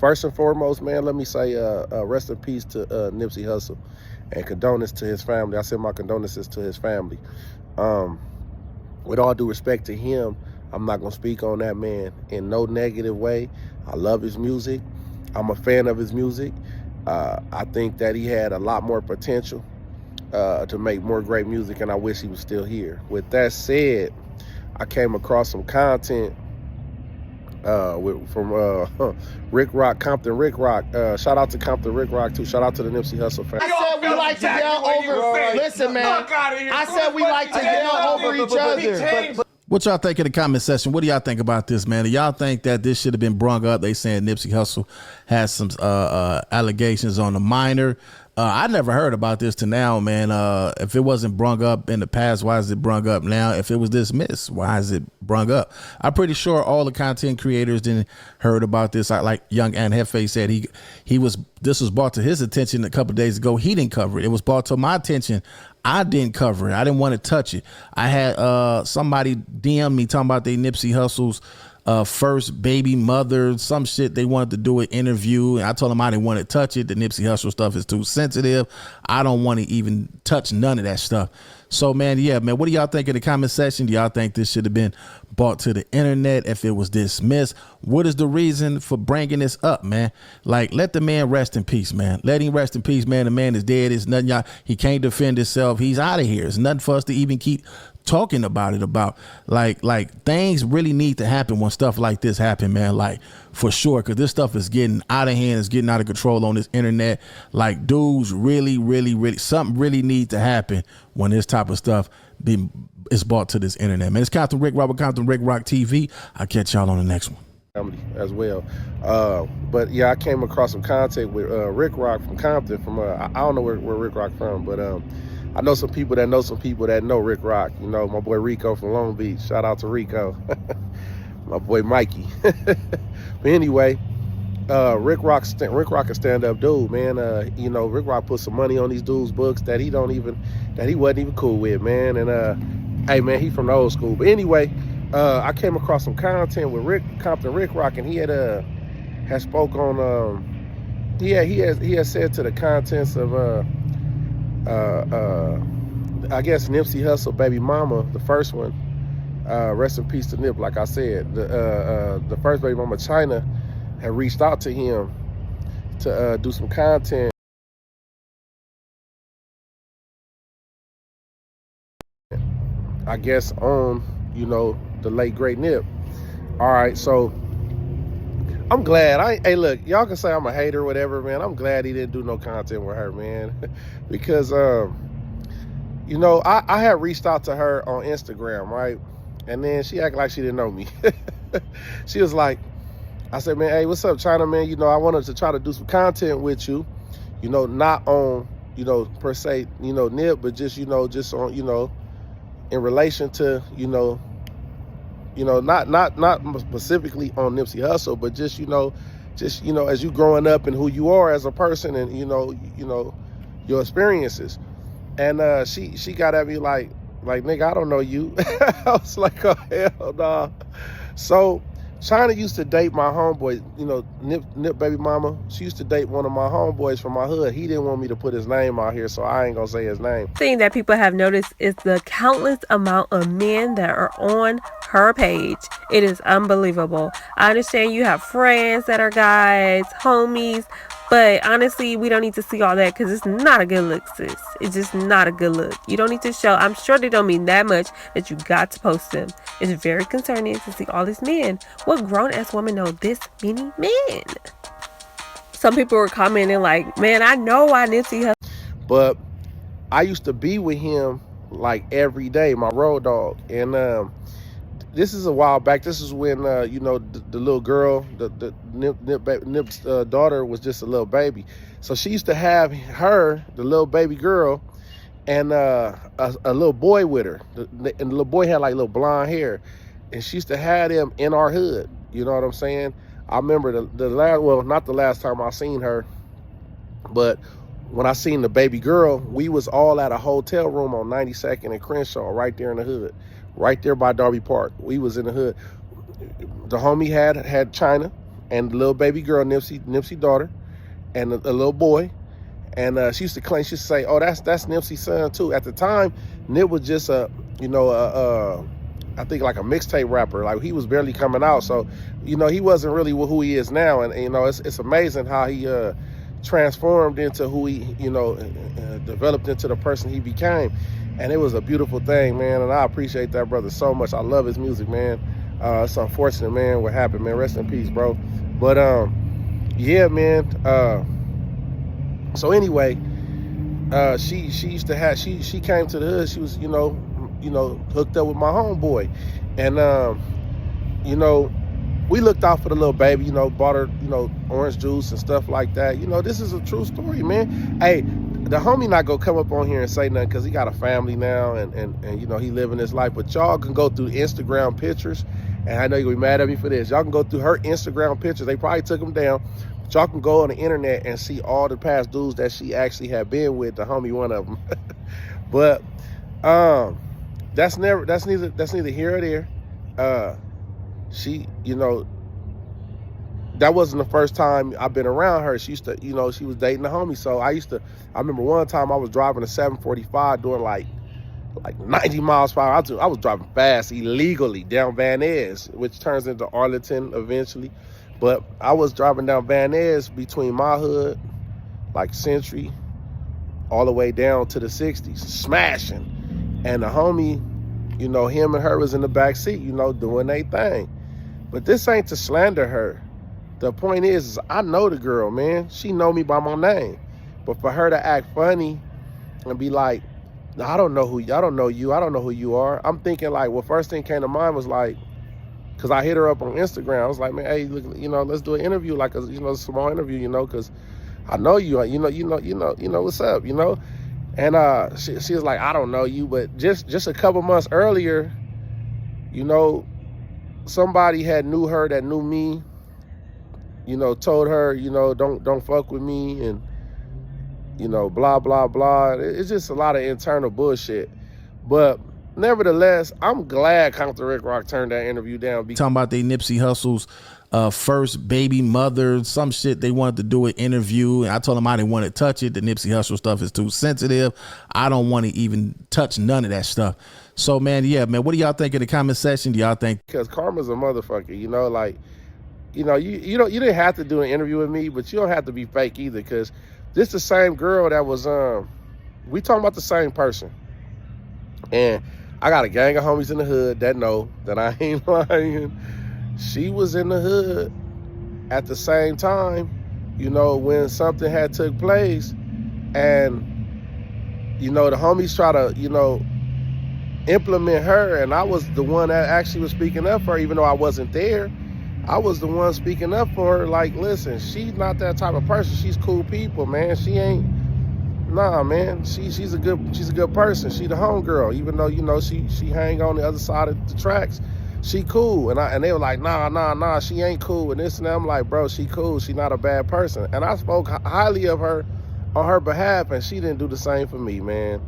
First and foremost, man, let me say rest in peace to Nipsey Hussle and condolences to his family. I send my condolences to his family. With all due respect to him, I'm not going to speak on that man in no negative way. I love his music. I'm a fan of his music. I think that he had a lot more potential to make more great music, and I wish he was still here. With that said, I came across some content from Ricc, Compton Ricc. Shout out to Compton Ricc too. Shout out to the Nipsey Hussle family. I said we like to yell over. Listen, man. I said we like to yell over each other. What y'all think in the comment section? What do y'all think about this, man? Do y'all think that this should have been brung up? They saying Nipsey Hussle has some allegations on the minor. I never heard about this to now, man. If it wasn't brung up in the past, why is it brung up now? If it was dismissed, why is it brung up? I'm pretty sure all the content creators didn't heard about this. Like Young and Hefe said, this was brought to his attention a couple of days ago. He didn't cover it. It was brought to my attention. I didn't cover it. I didn't want to touch it. I had somebody DM me talking about they Nipsey Hussle's first baby mother, some shit. They wanted to do an interview, and I told them I didn't want to touch it. The Nipsey Hussle stuff is too sensitive. I don't want to even touch none of that stuff. So, man, yeah, man, what do y'all think in the comment section? Do y'all think this should have been brought to the internet if it was dismissed? What is the reason for bringing this up, man? Like, let the man rest in peace, man. Let him rest in peace, man. The man is dead. It's nothing. He can't defend himself. He's out of here. It's nothing for us to even keep talking about it. Like things really need to happen when stuff like this happen, man. Like, for sure, because this stuff is getting out of hand. It's getting out of control on this internet. Like, dudes, really, something really needs to happen when this type of stuff is brought to this internet, man. It's Compton Ricc with Compton Ricc TV. I'll catch y'all on the next one. As well. But yeah, I came across some content with Ricc from Compton. I don't know where Ricc from, but I know some people that know Ricc. You know, my boy Rico from Long Beach. Shout out to Rico. My boy Mikey. But anyway, Ricc a stand-up dude, man. You know, Ricc put some money on these dudes' books that he wasn't even cool with, man. And hey, man, he from the old school. But anyway, I came across some content with Compton Ricc, and he had spoke on he had said to the contents of I guess Nipsey Hussle baby mama, the first one. Rest in peace to Nip. Like I said, the first baby mama, China, had reached out to him to do some content. I guess on, you know, the late great Nip. All right, so I'm glad. Hey, look, y'all can say I'm a hater or whatever, man. I'm glad he didn't do no content with her, man, because you know, I had reached out to her on Instagram, right, and then she acted like she didn't know me. She was like, I said, man, hey, what's up, China, man? You know, I wanted to try to do some content with you, you know, not on, you know, per se, you know, Nip, but just, you know, just on, you know, in relation to, you know, not specifically on Nipsey Hussle, but just, you know, as you growing up and who you are as a person, and, you know, your experiences. And she got at me like, nigga, I don't know you. I was like, oh, hell nah. So China used to date my homeboy, you know, Nip baby mama. She used to date one of my homeboys from my hood. He didn't want me to put his name out here, so I ain't gonna say his name. Thing that people have noticed is the countless amount of men that are on her page. It is unbelievable. I understand you have friends that are guys, homies, but honestly, we don't need to see all that because it's not a good look, sis. It's just not a good look. You don't need to show. I'm sure they don't mean that much that you got to post them. It's very concerning to see all these men. What grown-ass woman know this many men? Some people were commenting like, man, I know why Nipsey has. But I used to be with him like every day, my road dog. And this is a while back. This is when, you know, the little girl, the Nip's daughter was just a little baby. So she used to have her, the little baby girl, and a little boy with her. And the little boy had like little blonde hair. And she used to have them in our hood. You know what I'm saying? I remember the last, well, not the last time I seen her, but when I seen the baby girl, we was all at a hotel room on 92nd and Crenshaw, right there in the hood. Right there by Darby Park. We was in the hood. The homie had China, and the little baby girl, Nipsey daughter, and a little boy. And she used to claim, she used to say, "Oh, that's Nipsey's son too." At the time, Nip was just a, I think like a mixtape rapper. Like he was barely coming out, so he wasn't really who he is now. And it's amazing how he transformed into who he developed into the person he became. And it was a beautiful thing, man. And I appreciate that brother so much. I love his music, man. It's unfortunate, man, what happened, man. Rest in peace, bro. But yeah, man. So anyway, she used to have, she came to the hood. She was hooked up with my homeboy, and we looked out for the little baby. Bought her orange juice and stuff like that. This is a true story, man. Hey, the homie not gonna come up on here and say nothing because he got a family now, and he living his life. But y'all can go through Instagram pictures, and I know you're gonna be mad at me for this. Y'all can go through her Instagram pictures. They probably took them down. But y'all can go on the internet and see all the past dudes that she actually had been with. The homie, one of them. But that's neither here or there. She, that wasn't the first time I've been around her. She used to, she was dating the homie. So I remember one time I was driving a 745 doing like 90 miles per hour. I was driving fast illegally down Van Ness, which turns into Arlington eventually. But I was driving down Van Ness between my hood, like Century, all the way down to the 60s, smashing. And the homie, him and her was in the back seat, doing their thing. But this ain't to slander her. The point is I know the girl, man. She know me by my name. But for her to act funny and be like, I don't know you, I don't know who you are. I'm thinking like, well, first thing came to mind was like, because I hit her up on Instagram. I was like, man, hey, look, let's do an interview, like a small interview, because I know you, you know what's up, And she was like, I don't know you, but just a couple months earlier, somebody had knew her that knew me, told her, don't fuck with me, and blah blah blah. It's just a lot of internal bullshit. But nevertheless, I'm glad Compton Ricc turned that interview down. Talking about they Nipsey Hussle's first baby mother, some shit they wanted to do an interview, and I told them I didn't want to touch it. The Nipsey Hussle stuff is too sensitive. I don't want to even touch none of that stuff. So man, yeah, man, what do y'all think in the comment section? Do y'all think? Because karma's a motherfucker, you didn't have to do an interview with me, but you don't have to be fake either, because this the same girl that was we talking about the same person. And I got a gang of homies in the hood that know that I ain't lying. She was in the hood at the same time, when something had took place. And, the homies try to, implement her. And I was the one that actually was speaking up for her, even though I wasn't there. I was the one speaking up for her. Like, listen, she's not that type of person. She's cool people, man. She ain't. Nah, man, she's a good person. She the homegirl, even though she hang on the other side of the tracks. She cool, and they were like, nah, she ain't cool, and this and that. I'm like, bro, she cool. She not a bad person, and I spoke highly of her on her behalf, and she didn't do the same for me, man.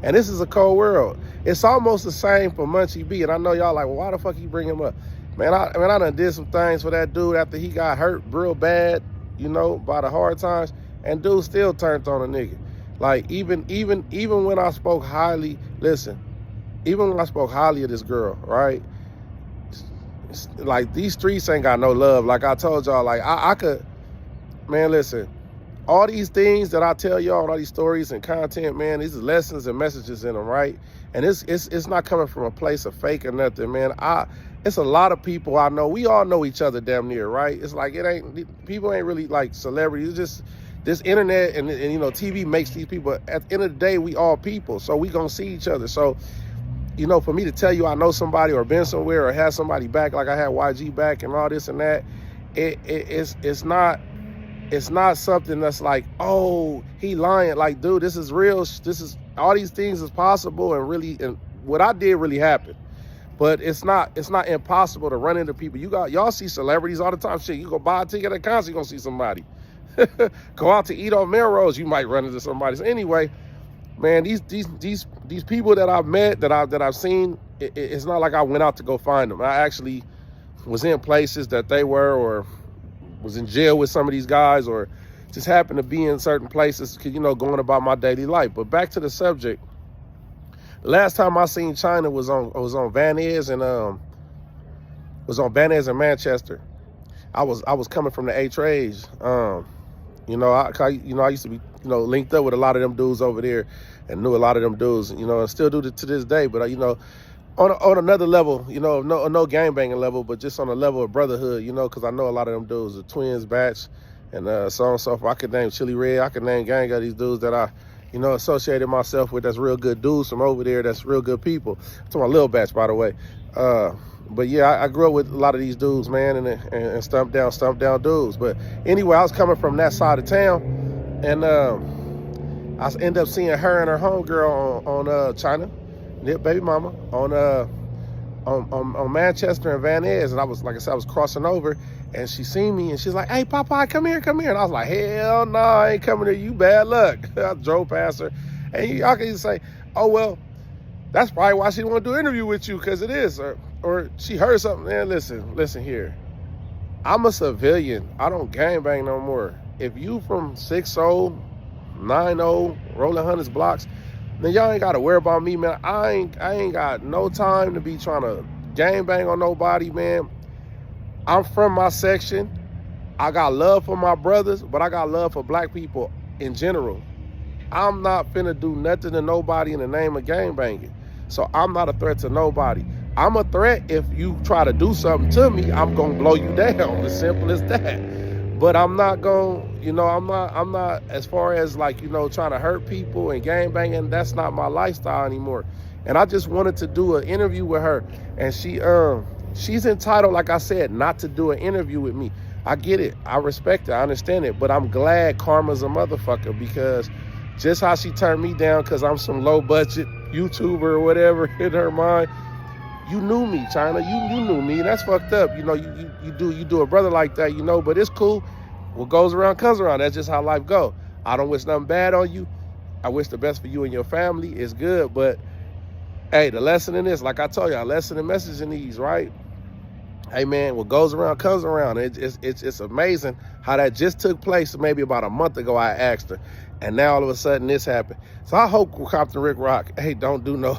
And this is a cold world. It's almost the same for Munchie B, and I know y'all like, well, why the fuck you bring him up, man? I done did some things for that dude after he got hurt real bad, by the hard times, and dude still turned on a nigga. Like, even when I spoke highly, listen, even when I spoke highly of this girl, right? Like, these streets ain't got no love. Like I told y'all, like, I could, man, listen, all these things that I tell y'all, all these stories and content, man, these are lessons and messages in them, right? And it's not coming from a place of fake or nothing, man. It's a lot of people I know. We all know each other damn near, right? It's like, people ain't really like celebrities. It's just, this internet and TV makes these people, at the end of the day, we all people, so we gonna see each other. So, for me to tell you I know somebody or been somewhere or have somebody back, like I had YG back and all this and that, it's not something that's like, oh, he lying. Like, dude, this is real. This is, all these things is possible, and what I did really happened. But it's not impossible to run into people. Y'all see celebrities all the time. Shit, you go buy a ticket at a concert, you're gonna see somebody. Go out to eat on Melrose, you might run into somebody. So anyway, man, these people that I've met, that I've seen, it's not like I went out to go find them. I actually was in places that they were, or was in jail with some of these guys, or just happened to be in certain places, you know, going about my daily life. But back to the subject. The last time I seen China was on Van Ness and Manchester. I was coming from the A trades. You know, I used to be, you know, linked up with a lot of them dudes over there, and knew a lot of them dudes, you know, and still do to this day. But you know, on another level, you know, no gangbanging level, but just on a level of brotherhood, you know, because I know a lot of them dudes, the Twins batch, and so on and so forth. I could name Chili Red, I could name gang of these dudes that I, you know, associated myself with. That's real good dudes from over there. That's real good people. To my little batch, by the way. But yeah, I grew up with a lot of these dudes, man, and stump down dudes. But anyway, I was coming from that side of town, and I ended up seeing her and her homegirl on China, Nip baby mama, on Manchester and Van Ness. And I was, like I said, I was crossing over, and she seen me, and she's like, "Hey, Popeye, come here." And I was like, "Hell no, I ain't coming to you. Bad luck." I drove past her, and y'all can just say, "Oh well, that's probably why she want to do an interview with you, because it is." Or she heard something. Man, listen here. I'm a civilian. I don't gangbang no more. If you from 6-0, 9-0, rolling hundreds blocks, then y'all ain't got to worry about me, man. I ain't got no time to be trying to gangbang on nobody, man. I'm from my section. I got love for my brothers, but I got love for black people in general. I'm not finna do nothing to nobody in the name of gangbanging. So I'm not a threat to nobody. I'm a threat if you try to do something to me. I'm gonna blow you down. As simple as that. But I'm not gonna, you know, I'm not as far as like, you know, trying to hurt people and gangbanging. That's not my lifestyle anymore. And I just wanted to do an interview with her, and she's entitled, like I said, not to do an interview with me. I get it. I respect it. I understand it. But I'm glad karma's a motherfucker, because just how she turned me down because I'm some low budget YouTuber or whatever in her mind. You knew me, China. You knew me. That's fucked up. You know, you do a brother like that, you know, but it's cool. What goes around comes around. That's just how life go. I don't wish nothing bad on you. I wish the best for you and your family. It's good, but hey, the lesson in this, like I told you, a lesson in messaging these, right? Hey man, what goes around comes around. It's amazing how that just took place maybe about a month ago. I asked her, and now all of a sudden this happened. So I hope Compton Rocc, hey, don't do no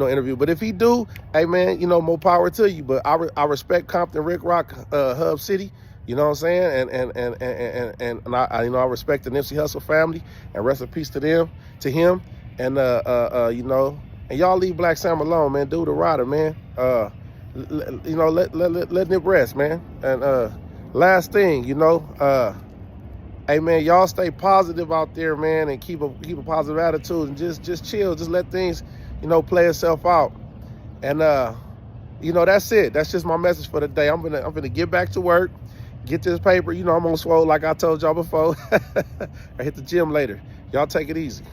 interview. But if he do, hey man, you know, more power to you. But I respect Compton Rocc, Hub City. You know what I'm saying? And I you know, I respect the Nipsey Hussle family, and rest in peace to them, to him, and you know, and y'all leave Black Sam alone, man. Do the rider, man. You know, let Nip rest, man. And last thing, you know, hey man, y'all stay positive out there, man, and keep a positive attitude, and just chill, just let things, you know, play itself out. And you know, that's it. That's just my message for the day. I'm gonna get back to work, get this paper. You know, I'm on swole like I told y'all before. I hit the gym later. Y'all take it easy.